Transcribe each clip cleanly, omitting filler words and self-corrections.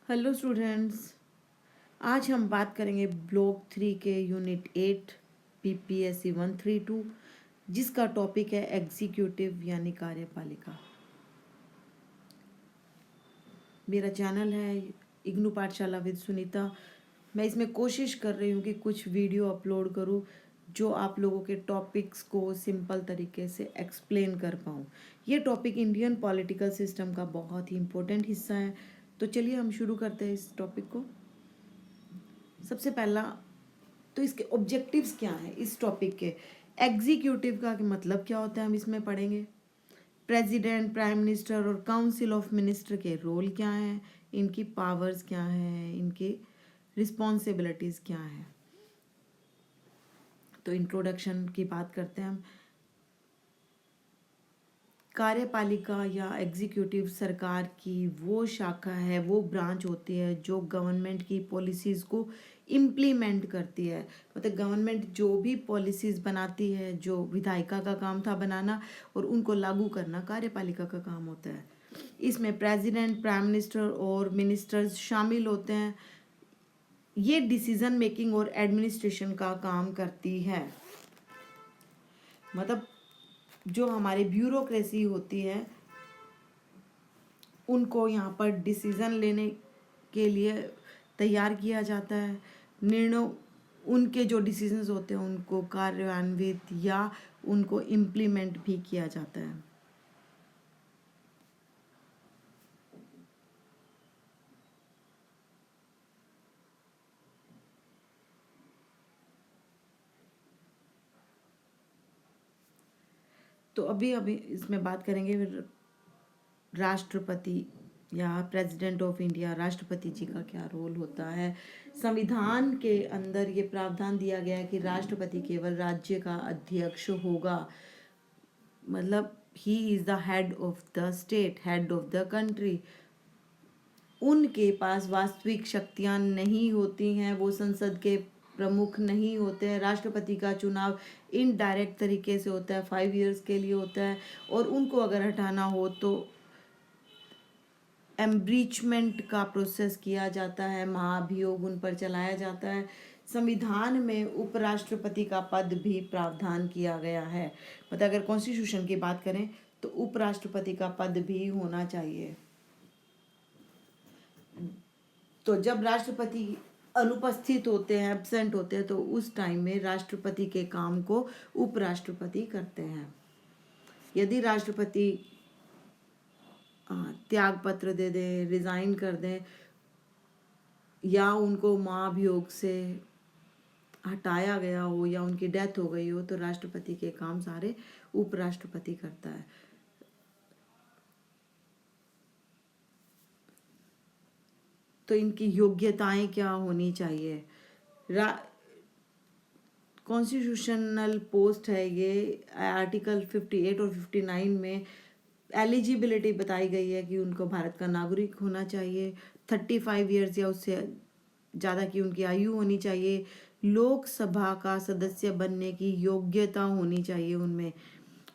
Hello students. आज हम बात करेंगे ब्लॉक 3 के यूनिट 8 पीपीएससी 132 जिसका टॉपिक है एग्जीक्यूटिव यानी कार्यपालिका। मेरा चैनल है इग्नू पाठशाला विद सुनीता। मैं इसमें कोशिश कर रही हूँ कि कुछ वीडियो अपलोड करूँ जो आप लोगों के टॉपिक्स को सिंपल तरीके से एक्सप्लेन कर पाऊँ। ये टॉपिक इंडियन पॉलिटिकल सिस्टम का बहुत ही इम्पोर्टेंट हिस्सा है। तो चलिए हम शुरू करते हैं इस टॉपिक को। सबसे पहला तो इसके ऑब्जेक्टिव्स क्या हैं इस टॉपिक के। एग्जीक्यूटिव का मतलब क्या होता है हम इसमें पढ़ेंगे। प्रेसिडेंट, प्राइम मिनिस्टर और काउंसिल ऑफ मिनिस्टर के रोल क्या हैं, इनकी पावर्स क्या हैं, इनकी रिस्पॉन्सिबिलिटीज़ क्या हैं। तो इंट्रोडक्शन की बात करते हैं हम। कार्यपालिका या एग्जीक्यूटिव सरकार की वो शाखा है, वो ब्रांच होती है जो गवर्नमेंट की पॉलिसीज़ को इम्प्लीमेंट करती है। मतलब गवर्नमेंट जो भी पॉलिसीज़ बनाती है, जो विधायिका का काम था बनाना और उनको लागू करना कार्यपालिका का काम होता है। इसमें प्रेसिडेंट, प्राइम मिनिस्टर और मिनिस्टर्स शामिल होते हैं। ये डिसीजन मेकिंग और एडमिनिस्ट्रेशन का काम करती है। मतलब जो हमारी ब्यूरोक्रेसी होती है उनको यहाँ पर डिसीज़न लेने के लिए तैयार किया जाता है। निर्णय, उनके जो डिसीजंस होते हैं उनको कार्यान्वित या उनको इम्प्लीमेंट भी किया जाता है। तो अभी अभी इसमें बात करेंगे राष्ट्रपति या प्रेसिडेंट ऑफ इंडिया, राष्ट्रपति जी का क्या रोल होता है। संविधान के अंदर ये प्रावधान दिया गया है कि राष्ट्रपति केवल राज्य का अध्यक्ष होगा। मतलब he is the head of the state, head of the country. उनके पास वास्तविक शक्तियां नहीं होती हैं, वो संसद के प्रमुख नहीं होते हैं। राष्ट्रपति का चुनाव इनडायरेक्ट तरीके से होता है, 5 इयर्स के लिए होता है। और उनको अगर हटाना हो तो एम्ब्रीचमेंट का प्रोसेस किया जाता है, महाभियोग उन पर चलाया जाता है। संविधान में उपराष्ट्रपति का पद भी प्रावधान किया गया है। मतलब अगर कॉन्स्टिट्यूशन की बात करें तो उपराष्ट्रपति का पद भी होना चाहिए। तो जब राष्ट्रपति अनुपस्थित होते हैं, एब्सेंट होते हैं, तो उस टाइम में राष्ट्रपति के काम को उपराष्ट्रपति करते हैं। यदि राष्ट्रपति त्याग पत्र दे दें, रिजाइन कर दें या उनको महाभियोग से हटाया गया हो या उनकी डेथ हो गई हो तो राष्ट्रपति के काम सारे उपराष्ट्रपति करता है। तो इनकी योग्यताएं क्या होनी चाहिए। कॉन्स्टिट्यूशनल पोस्ट है ये। आर्टिकल 58 और 59 में एलिजिबिलिटी बताई गई है कि उनको भारत का नागरिक होना चाहिए, 35 ईयर्स या उससे ज़्यादा की उनकी आयु होनी चाहिए, लोकसभा का सदस्य बनने की योग्यता होनी चाहिए उनमें,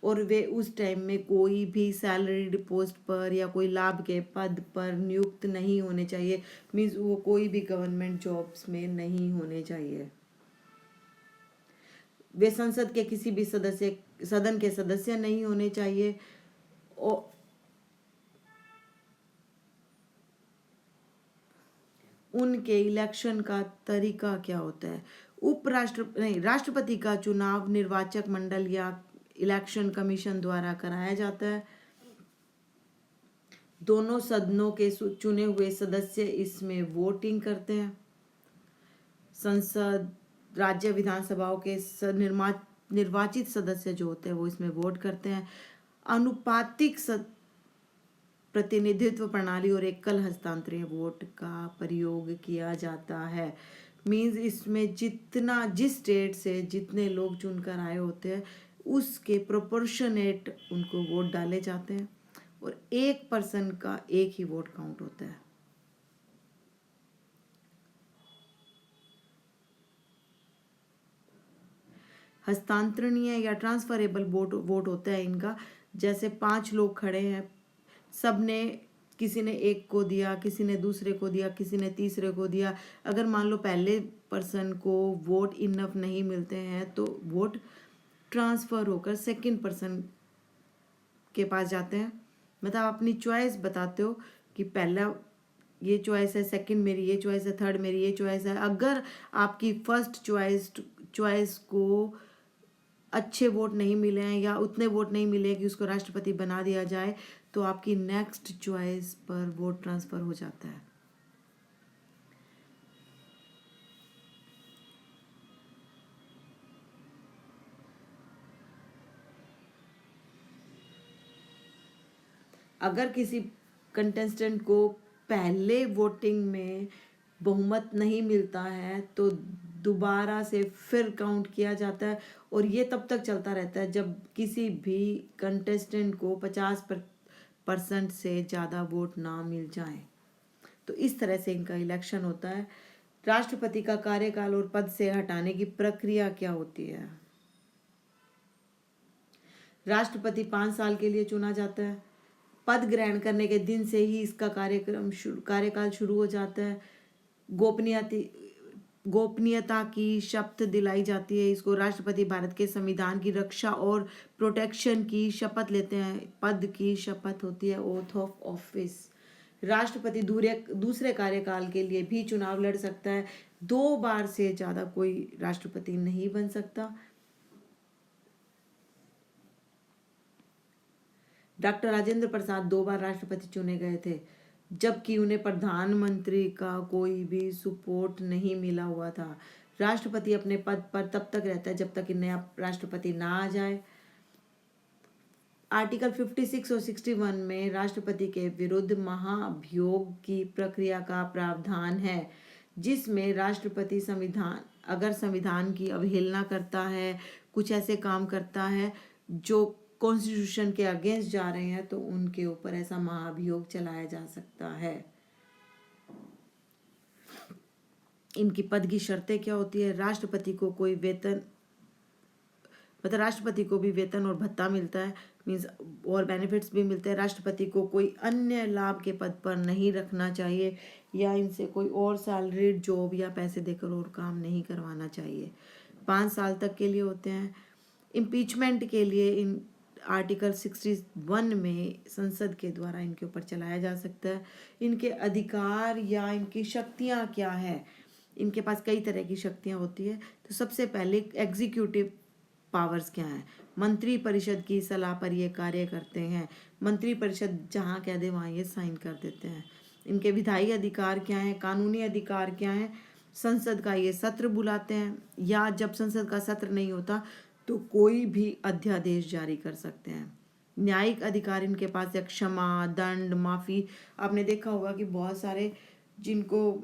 और वे उस टाइम में कोई भी सैलरीड पोस्ट पर या कोई लाभ के पद पर नियुक्त नहीं होने चाहिए। मीन्स वो कोई भी गवर्नमेंट जॉब्स में नहीं होने चाहिए। वे संसद के किसी भी सदन के सदस्य नहीं होने चाहिए। और उनके इलेक्शन का तरीका क्या होता है। राष्ट्रपति का चुनाव निर्वाचक मंडल या इलेक्शन कमीशन द्वारा कराया जाता है। दोनों सदनों के चुने हुए सदस्य इसमें वोटिंग करते हैं। संसद, राज्य विधानसभाओं के निर्वाचित सदस्य जो होते हैं वो इसमें वोट करते हैं। अनुपातिक प्रतिनिधित्व प्रणाली और एकल हस्तांतरण वोट का प्रयोग किया जाता है। मीन्स इसमें जिस स्टेट से जितने लोग चुनकर आए होते हैं उसके प्रोपोर्शनेट उनको वोट डाले जाते हैं और एक पर्सन का एक ही वोट काउंट होता है। हस्तांतरणीय या ट्रांसफरेबल वोट होता है इनका। जैसे 5 लोग खड़े हैं, सब ने किसी ने एक को दिया, किसी ने दूसरे को दिया, किसी ने तीसरे को दिया। अगर मान लो पहले पर्सन को वोट इनफ नहीं मिलते हैं तो वोट ट्रांसफ़र होकर सेकंड पर्सन के पास जाते हैं। मतलब आप अपनी चॉइस बताते हो कि पहला ये चॉइस है, सेकंड मेरी ये चॉइस है, थर्ड मेरी ये चॉइस है। अगर आपकी फर्स्ट चॉइस को अच्छे वोट नहीं मिले हैं या उतने वोट नहीं मिले कि उसको राष्ट्रपति बना दिया जाए तो आपकी नेक्स्ट चॉइस पर वोट ट्रांसफ़र हो जाता है। अगर किसी कंटेस्टेंट को पहले वोटिंग में बहुमत नहीं मिलता है तो दोबारा से फिर काउंट किया जाता है और ये तब तक चलता रहता है जब किसी भी कंटेस्टेंट को 50% से ज़्यादा वोट ना मिल जाए। तो इस तरह से इनका इलेक्शन होता है। राष्ट्रपति का कार्यकाल और पद से हटाने की प्रक्रिया क्या होती है? राष्ट्रपति 5 साल के लिए चुना जाता है। पद ग्रहण करने के दिन से ही इसका कार्यकाल शुरू हो जाता है। गोपनीयता की शपथ दिलाई जाती है इसको। राष्ट्रपति भारत के संविधान की रक्षा और प्रोटेक्शन की शपथ लेते हैं। पद की शपथ होती है ओथ ऑफ ऑफिस। राष्ट्रपति दूसरे कार्यकाल के लिए भी चुनाव लड़ सकता है। 2 बार से ज़्यादा कोई राष्ट्रपति नहीं बन सकता। डॉक्टर राजेंद्र प्रसाद 2 बार राष्ट्रपति चुने गए थे जबकि उन्हें प्रधानमंत्री का कोई भी सपोर्ट नहीं मिला हुआ था। राष्ट्रपति अपने पद पर तब तक रहता है जब तक कि नया राष्ट्रपति ना आ जाए। आर्टिकल 56 और 61 में राष्ट्रपति के विरुद्ध महाभियोग की प्रक्रिया का प्रावधान है जिसमें राष्ट्रपति अगर संविधान की अवहेलना करता है, कुछ ऐसे काम करता है जो कॉन्स्टिट्यूशन के अगेंस्ट जा रहे हैं तो उनके ऊपर ऐसा महाभियोग चलाया जा सकता है। इनकी पद की शर्तें क्या होती है? राष्ट्रपति को कोई वेतन मतलब राष्ट्रपति को भी वेतन और भत्ता मिलता है, मीन्स और बेनिफिट्स भी मिलते हैं। राष्ट्रपति को कोई अन्य लाभ के पद पर नहीं रखना चाहिए या इनसे कोई और सैलरीड जॉब या पैसे देकर और काम नहीं करवाना चाहिए। 5 साल तक के लिए होते हैं। इम्पीचमेंट के लिए इन आर्टिकल 61 में संसद के द्वारा इनके ऊपर चलाया जा सकता है। इनके अधिकार या इनकी शक्तियाँ क्या है? इनके पास कई तरह की शक्तियाँ होती है। तो सबसे पहले एग्जीक्यूटिव पावर्स क्या हैं? मंत्री परिषद की सलाह पर ये कार्य करते हैं। मंत्री परिषद जहाँ कह दे वहाँ ये साइन कर देते हैं। इनके विधायी अधिकार क्या हैं? कानूनी अधिकार क्या हैं? संसद का ये सत्र बुलाते हैं या जब संसद का सत्र नहीं होता तो कोई भी अध्यादेश जारी कर सकते हैं। न्यायिक अधिकार इनके पास है, क्षमा, दंड, माफ़ी। आपने देखा होगा कि बहुत सारे जिनको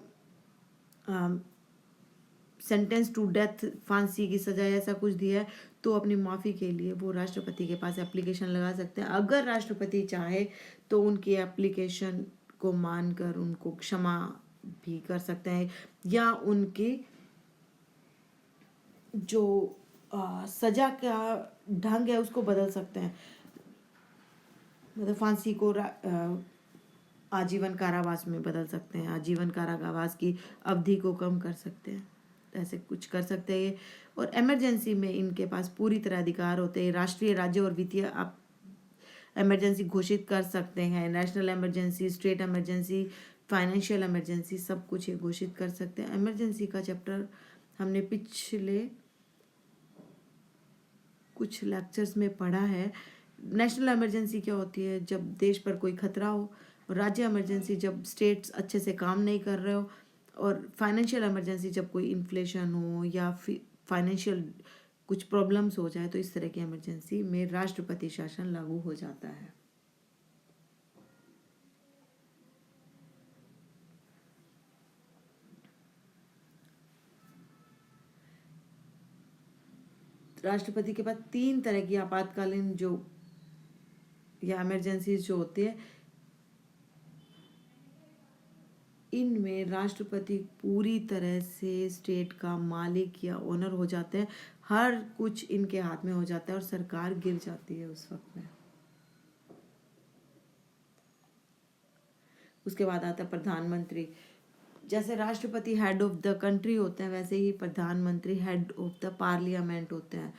सेंटेंस टू डेथ, फांसी की सजा ऐसा कुछ दिया है तो अपनी माफ़ी के लिए वो राष्ट्रपति के पास एप्लीकेशन लगा सकते हैं। अगर राष्ट्रपति चाहे तो उनकी एप्लीकेशन को मानकर उनको क्षमा भी कर सकते हैं या उनकी जो सजा का ढंग है उसको बदल सकते हैं। मतलब फांसी को आजीवन कारावास में बदल सकते हैं, आजीवन कारावास की अवधि को कम कर सकते हैं, ऐसे कुछ कर सकते हैं। और इमरजेंसी में इनके पास पूरी तरह अधिकार होते हैं। राष्ट्रीय, राज्य और वित्तीय आप इमरजेंसी घोषित कर सकते हैं। National emergency, state emergency, financial emergency, सब कुछ ये घोषित कर सकते हैं। इमरजेंसी का चैप्टर हमने पिछले कुछ लेक्चर्स में पढ़ा है। नेशनल इमरजेंसी क्या होती है? जब देश पर कोई खतरा हो। और राज्य इमरजेंसी जब स्टेट्स अच्छे से काम नहीं कर रहे हो। और फाइनेंशियल इमरजेंसी जब कोई इन्फ्लेशन हो या फाइनेंशियल कुछ प्रॉब्लम्स हो जाए तो इस तरह की इमरजेंसी में राष्ट्रपति शासन लागू हो जाता है। राष्ट्रपति के पास 3 तरह की आपातकालीन जो या इमरजेंसीज जो होती है, इनमें राष्ट्रपति पूरी तरह से स्टेट का मालिक या ओनर हो जाते हैं। हर कुछ इनके हाथ में हो जाता है और सरकार गिर जाती है उस वक्त में। उसके बाद आता है प्रधानमंत्री। जैसे राष्ट्रपति हेड ऑफ द कंट्री होते हैं, वैसे ही प्रधानमंत्री हेड ऑफ द पार्लियामेंट होते हैं।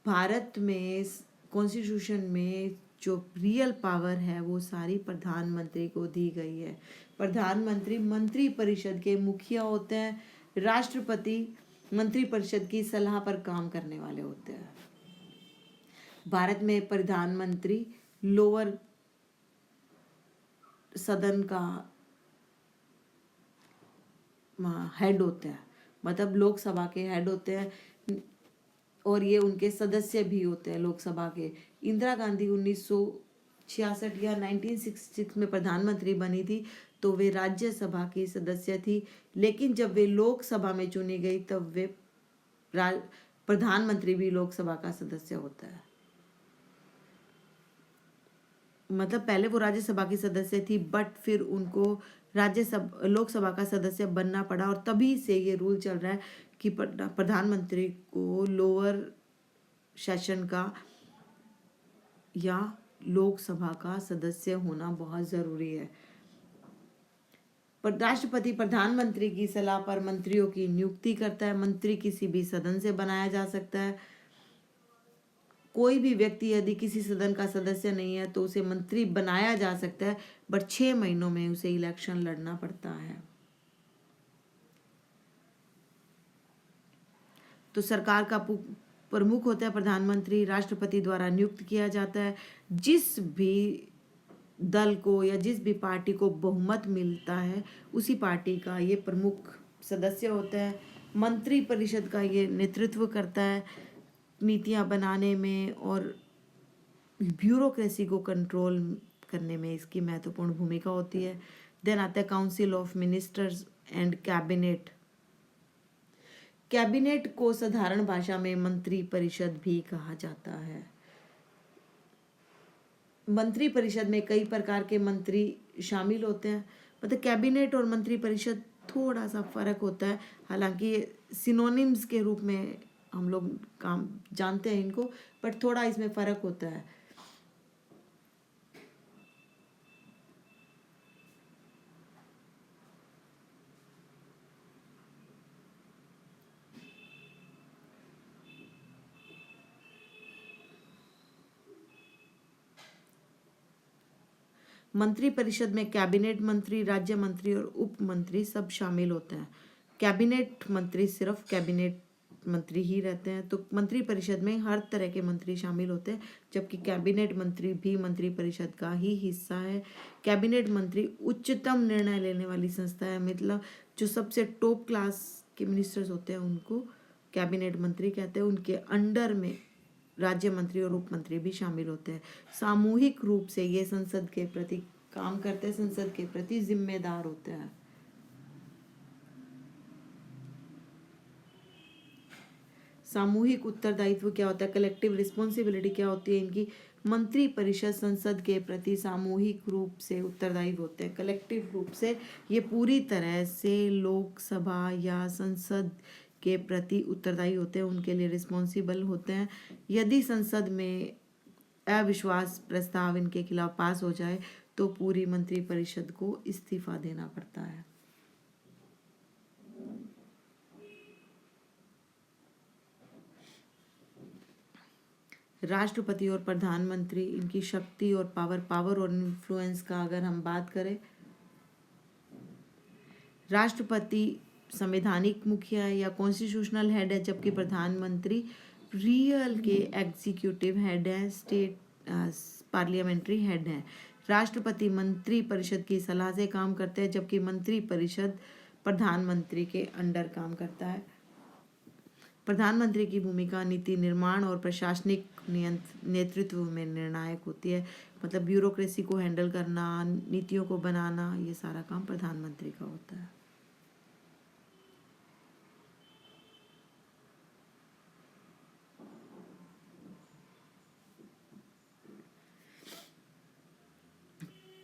भारत में कॉन्स्टिट्यूशन में जो रियल पावर है वो सारी प्रधानमंत्री को दी गई है। प्रधानमंत्री मंत्री परिषद के मुखिया होते हैं। राष्ट्रपति मंत्री परिषद की सलाह पर काम करने वाले होते हैं। भारत में प्रधानमंत्री लोअर सदन का हेड होते हैं, मतलब लोकसभा के हेड होते हैं, और ये उनके सदस्य भी होते हैं लोकसभा के। इंदिरा गांधी 1966 या 1966 में प्रधानमंत्री बनी थी, तो वे राज्यसभा की सदस्य थी, लेकिन जब वे लोकसभा में चुनी गई तब वे प्रधानमंत्री भी लोकसभा का सदस्य होता है। मतलब पहले वो राज्यसभा की सदस्य थी, बट फिर उनको लोकसभा का सदस्य बनना पड़ा, और तभी से ये रूल चल रहा है कि प्रधानमंत्री को लोअर सेशन का या लोकसभा का सदस्य होना बहुत ज़रूरी है। राष्ट्रपति प्रधानमंत्री की सलाह पर मंत्रियों की नियुक्ति करता है। मंत्री किसी भी सदन से बनाया जा सकता है। कोई भी व्यक्ति यदि किसी सदन का सदस्य नहीं है तो उसे मंत्री बनाया जा सकता है, बट 6 महीनों में उसे इलेक्शन लड़ना पड़ता है। तो सरकार का प्रमुख होता है प्रधानमंत्री, राष्ट्रपति द्वारा नियुक्त किया जाता है। जिस भी दल को या जिस भी पार्टी को बहुमत मिलता है उसी पार्टी का ये प्रमुख सदस्य होता है। मंत्री परिषद का ये नेतृत्व करता है नीतियाँ बनाने में, और ब्यूरोक्रेसी को कंट्रोल करने में इसकी महत्वपूर्ण भूमिका होती है। देन आता है council of ministers and cabinet. Cabinet को साधारण भाषा में मंत्री परिषद भी कहा जाता है। मंत्री परिषद में कई प्रकार के मंत्री शामिल होते हैं। मतलब कैबिनेट और मंत्री परिषद थोड़ा सा फर्क होता है, हालांकि सिनोनिम्स के रूप में हम लोग काम जानते हैं इनको, बट थोड़ा इसमें फर्क होता है। मंत्री परिषद में कैबिनेट मंत्री, राज्य मंत्री और उप मंत्री सब शामिल होते हैं। कैबिनेट मंत्री सिर्फ कैबिनेट मंत्री ही रहते हैं, तो मंत्री परिषद में हर तरह के मंत्री शामिल होते हैं, जबकि कैबिनेट मंत्री भी मंत्री परिषद का ही हिस्सा है। कैबिनेट मंत्री उच्चतम निर्णय लेने वाली संस्था है, मतलब जो सबसे टॉप क्लास के मिनिस्टर्स होते हैं उनको कैबिनेट मंत्री कहते हैं। उनके अंडर में राज्य मंत्री और उप मंत्री भी शामिल होते हैं। सामूहिक रूप से ये संसद के प्रति काम करते हैं, संसद के प्रति जिम्मेदार होते हैं। सामूहिक उत्तरदायित्व क्या होता है, कलेक्टिव रिस्पॉन्सिबिलिटी क्या होती है इनकी। मंत्री परिषद संसद के प्रति सामूहिक रूप से उत्तरदायी होते हैं, कलेक्टिव रूप से ये पूरी तरह से लोकसभा या संसद के प्रति उत्तरदायी होते हैं, उनके लिए रिस्पॉन्सिबल होते हैं। यदि संसद में अविश्वास प्रस्ताव इनके खिलाफ पास हो जाए तो पूरी मंत्री परिषद को इस्तीफा देना पड़ता है। राष्ट्रपति और प्रधानमंत्री, इनकी शक्ति और पावर और इन्फ्लुएंस का अगर हम बात करें, राष्ट्रपति संवैधानिक मुखिया या कॉन्स्टिट्यूशनल हेड है, जबकि प्रधानमंत्री रियल के एग्जीक्यूटिव हेड है, स्टेट पार्लियामेंट्री हेड है। राष्ट्रपति मंत्री परिषद की सलाह से काम करते हैं, जबकि मंत्री परिषद प्रधानमंत्री के अंडर काम करता है। प्रधानमंत्री की भूमिका नीति निर्माण और प्रशासनिक नेतृत्व में निर्णायक होती है, मतलब ब्यूरोक्रेसी को हैंडल करना, नीतियों को बनाना, ये सारा काम प्रधानमंत्री का होता है।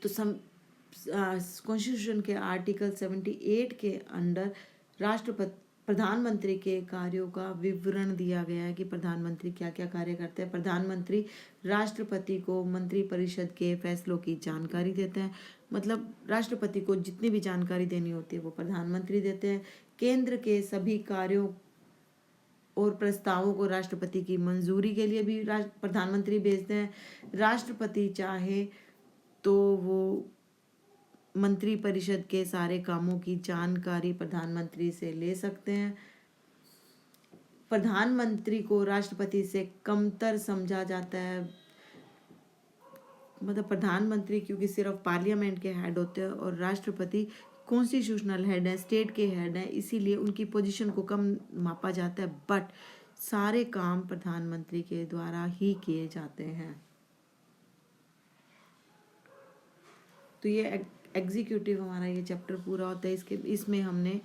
तो कॉन्स्टिट्यूशन के आर्टिकल 78 के अंडर राष्ट्रपति प्रधानमंत्री के कार्यों का विवरण दिया गया है कि प्रधानमंत्री क्या क्या कार्य करते हैं। प्रधानमंत्री राष्ट्रपति को मंत्रिपरिषद के फैसलों की जानकारी देते हैं, मतलब राष्ट्रपति को जितनी भी जानकारी देनी होती है वो प्रधानमंत्री देते हैं। केंद्र के सभी कार्यों और प्रस्तावों को राष्ट्रपति की मंजूरी के लिए भी प्रधानमंत्री भेजते हैं। राष्ट्रपति चाहे तो वो मंत्रिपरिषद के सारे कामों की जानकारी प्रधानमंत्री से ले सकते हैं। प्रधानमंत्री को राष्ट्रपति से कमतर समझा जाता है, मतलब प्रधानमंत्री क्योंकि सिर्फ पार्लियामेंट के हेड होते हैं और राष्ट्रपति कॉन्स्टिट्यूशनल हेड है, स्टेट के हेड है, इसीलिए उनकी पोजीशन को कम मापा जाता है। बट सारे काम प्रधानमंत्री के द्वारा ही किए जाते हैं। तो ये एग्जीक्यूटिव हमारा ये चैप्टर पूरा होता है। इसमें हमने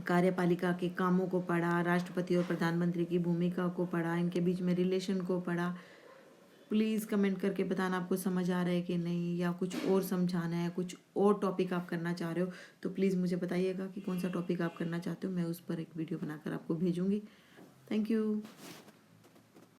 कार्यपालिका के कामों को पढ़ा, राष्ट्रपति और प्रधानमंत्री की भूमिका को पढ़ा, इनके बीच में रिलेशन को पढ़ा। प्लीज़ कमेंट करके बताना आपको समझ आ रहा है कि नहीं, या कुछ और समझाना है, कुछ और टॉपिक आप करना चाह रहे हो तो प्लीज़ मुझे बताइएगा कि कौन सा टॉपिक आप करना चाहते हो। मैं उस पर एक वीडियो बनाकर आपको भेजूँगी। Thank you.